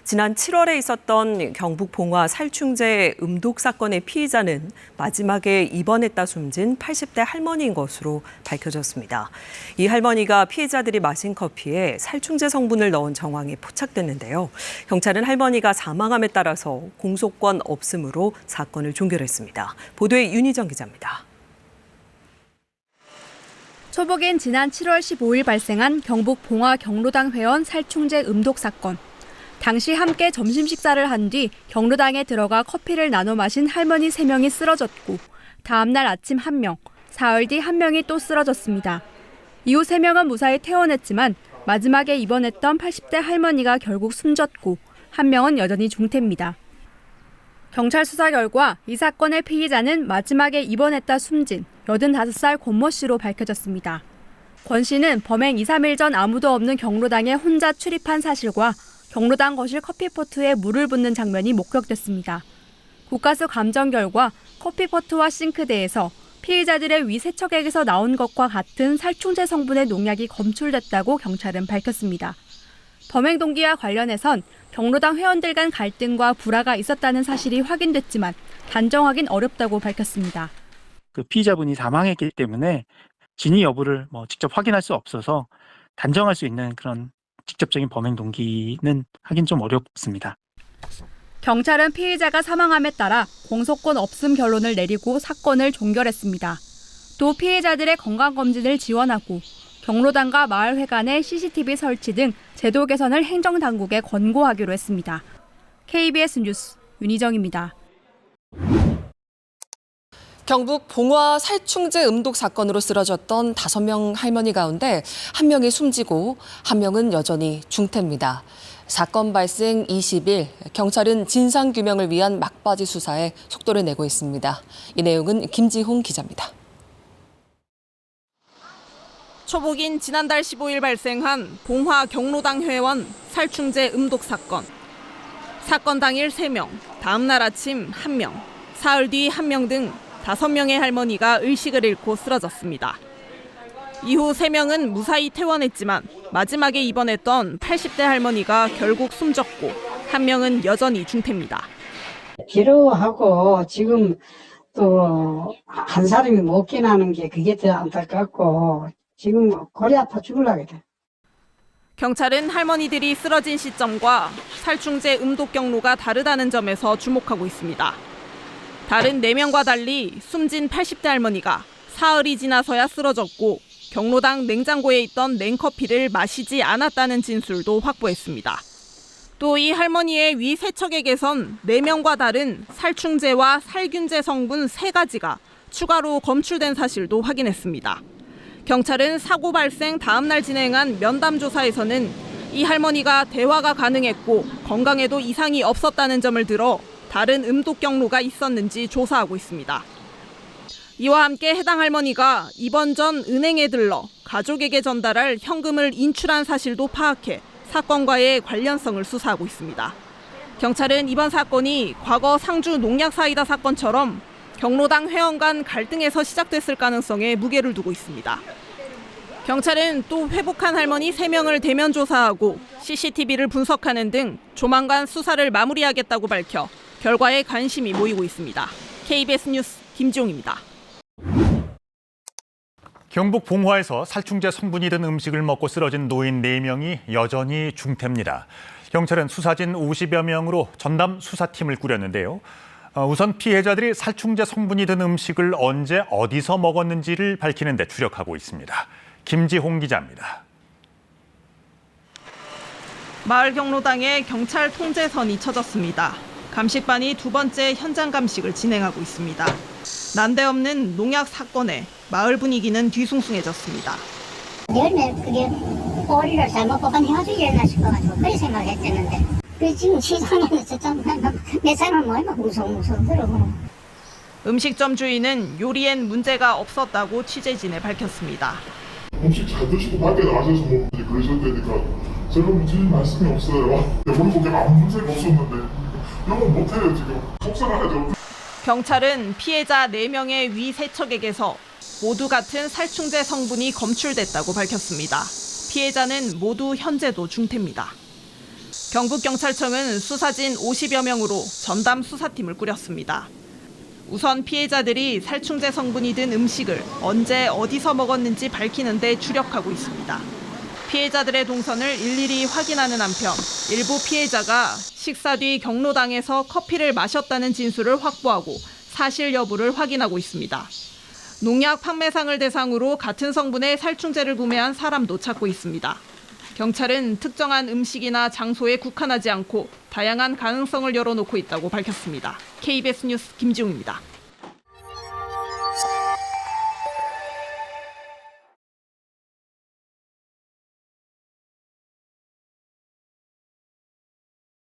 지난 7월에 있었던 경북 봉화 살충제 음독 사건의 피의자는 마지막에 입원했다 숨진 80대 할머니인 것으로 밝혀졌습니다. 이 할머니가 피해자들이 마신 커피에 살충제 성분을 넣은 정황이 포착됐는데요. 경찰은 할머니가 사망함에 따라서 공소권 없음으로 사건을 종결했습니다. 보도에 윤희정 기자입니다. 초복인 지난 7월 15일 발생한 경북 봉화 경로당 회원 살충제 음독 사건. 당시 함께 점심 식사를 한 뒤 경로당에 들어가 커피를 나눠 마신 할머니 3명이 쓰러졌고 다음 날 아침 1명, 사흘 뒤 1명이 또 쓰러졌습니다. 이후 3명은 무사히 퇴원했지만 마지막에 입원했던 80대 할머니가 결국 숨졌고 1명은 여전히 중태입니다. 경찰 수사 결과 이 사건의 피의자는 마지막에 입원했다 숨진 85살 권모 씨로 밝혀졌습니다. 권 씨는 범행 2, 3일 전 아무도 없는 경로당에 혼자 출입한 사실과 경로당 거실 커피포트에 물을 붓는 장면이 목격됐습니다. 국가수 감정 결과 커피포트와 싱크대에서 피의자들의 위 세척액에서 나온 것과 같은 살충제 성분의 농약이 검출됐다고 경찰은 밝혔습니다. 범행 동기와 관련해선 경로당 회원들 간 갈등과 불화가 있었다는 사실이 확인됐지만 단정하긴 어렵다고 밝혔습니다. 그 피의자분이 사망했기 때문에 진위 여부를 직접 확인할 수 없어서 단정할 수 있는 그런 직접적인 범행 동기는 하긴 좀 어렵습니다. 경찰은 피의자가 사망함에 따라 공소권 없음 결론을 내리고 사건을 종결했습니다. 또 피해자들의 건강검진을 지원하고 경로당과 마을회관에 CCTV 설치 등 제도 개선을 행정당국에 권고하기로 했습니다. KBS 뉴스 윤희정입니다. 경북 봉화 살충제 음독 사건으로 쓰러졌던 5명 할머니 가운데 1명이 숨지고 1명은 여전히 중태입니다. 사건 발생 20일, 경찰은 진상규명을 위한 막바지 수사에 속도를 내고 있습니다. 이 내용은 김지홍 기자입니다. 초복인 지난달 15일 발생한 봉화 경로당 회원 살충제 음독 사건. 사건 당일 3명, 다음 날 아침 1명, 사흘 뒤 1명 등 5명의 할머니가 의식을 잃고 쓰러졌습니다. 이후 3명은 무사히 퇴원했지만 마지막에 입원했던 80대 할머니가 결국 숨졌고 1명은 여전히 중태입니다. 괴로워하고 지금 또 한 사람이 못 깨나는 게 그게 더 안타깝고 지금 골이 아파 죽으려고 돼. 경찰은 할머니들이 쓰러진 시점과 살충제 음독 경로가 다르다는 점에서 주목하고 있습니다. 다른 4명과 달리 숨진 80대 할머니가 사흘이 지나서야 쓰러졌고 경로당 냉장고에 있던 냉커피를 마시지 않았다는 진술도 확보했습니다. 또 이 할머니의 위 세척액에선 4명과 다른 살충제와 살균제 성분 3가지가 추가로 검출된 사실도 확인했습니다. 경찰은 사고 발생 다음 날 진행한 면담 조사에서는 이 할머니가 대화가 가능했고 건강에도 이상이 없었다는 점을 들어 다른 음독 경로가 있었는지 조사하고 있습니다. 이와 함께 해당 할머니가 입원 전 은행에 들러 가족에게 전달할 현금을 인출한 사실도 파악해 사건과의 관련성을 수사하고 있습니다. 경찰은 이번 사건이 과거 상주 농약 사이다 사건처럼 경로당 회원 간 갈등에서 시작됐을 가능성에 무게를 두고 있습니다. 경찰은 또 회복한 할머니 3명을 대면 조사하고 CCTV를 분석하는 등 조만간 수사를 마무리하겠다고 밝혀 결과에 관심이 모이고 있습니다. KBS 뉴스 김지용입니다. 경북 봉화에서 살충제 성분이 든 음식을 먹고 쓰러진 노인 4명이 여전히 중태입니다. 경찰은 수사진 50여 명으로 전담 수사팀을 꾸렸는데요. 우선 피해자들이 살충제 성분이 든 음식을 언제 어디서 먹었는지를 밝히는 데 주력하고 있습니다. 김지홍 기자입니다. 마을 경로당에 경찰 통제선이 쳐졌습니다. 감식반이 2번째 현장 감식을 진행하고 있습니다. 난데없는 농약 사건에 마을 분위기는 뒤숭숭해졌습니다. 열매 그게 꼬리를 잘못 뽑아내가지고 열나 싶어가지고 그렇게 생각했었는데 그 지금 시장에서 좀 내 삶을 뭐 얼마나 무서워 그러고. 음식점 주인은 요리엔 문제가 없었다고 취재진에 밝혔습니다. 음식 잘 드시고 밖에 나가셔서 뭐 그러셨다니까 제가 문제는 말씀이 없어요. 우리 보기엔 아무 문제가 없었는데 영업 못해요 지금. 속상하죠. 경찰은 피해자 4명의 위 세척액에서 모두 같은 살충제 성분이 검출됐다고 밝혔습니다. 피해자는 모두 현재도 중태입니다. 경북경찰청은 수사진 50여 명으로 전담 수사팀을 꾸렸습니다. 우선 피해자들이 살충제 성분이 든 음식을 언제 어디서 먹었는지 밝히는 데 주력하고 있습니다. 피해자들의 동선을 일일이 확인하는 한편 일부 피해자가 식사 뒤 경로당에서 커피를 마셨다는 진술을 확보하고 사실 여부를 확인하고 있습니다. 농약 판매상을 대상으로 같은 성분의 살충제를 구매한 사람도 찾고 있습니다. 경찰은 특정한 음식이나 장소에 국한하지 않고 다양한 가능성을 열어놓고 있다고 밝혔습니다. KBS 뉴스 김지웅입니다.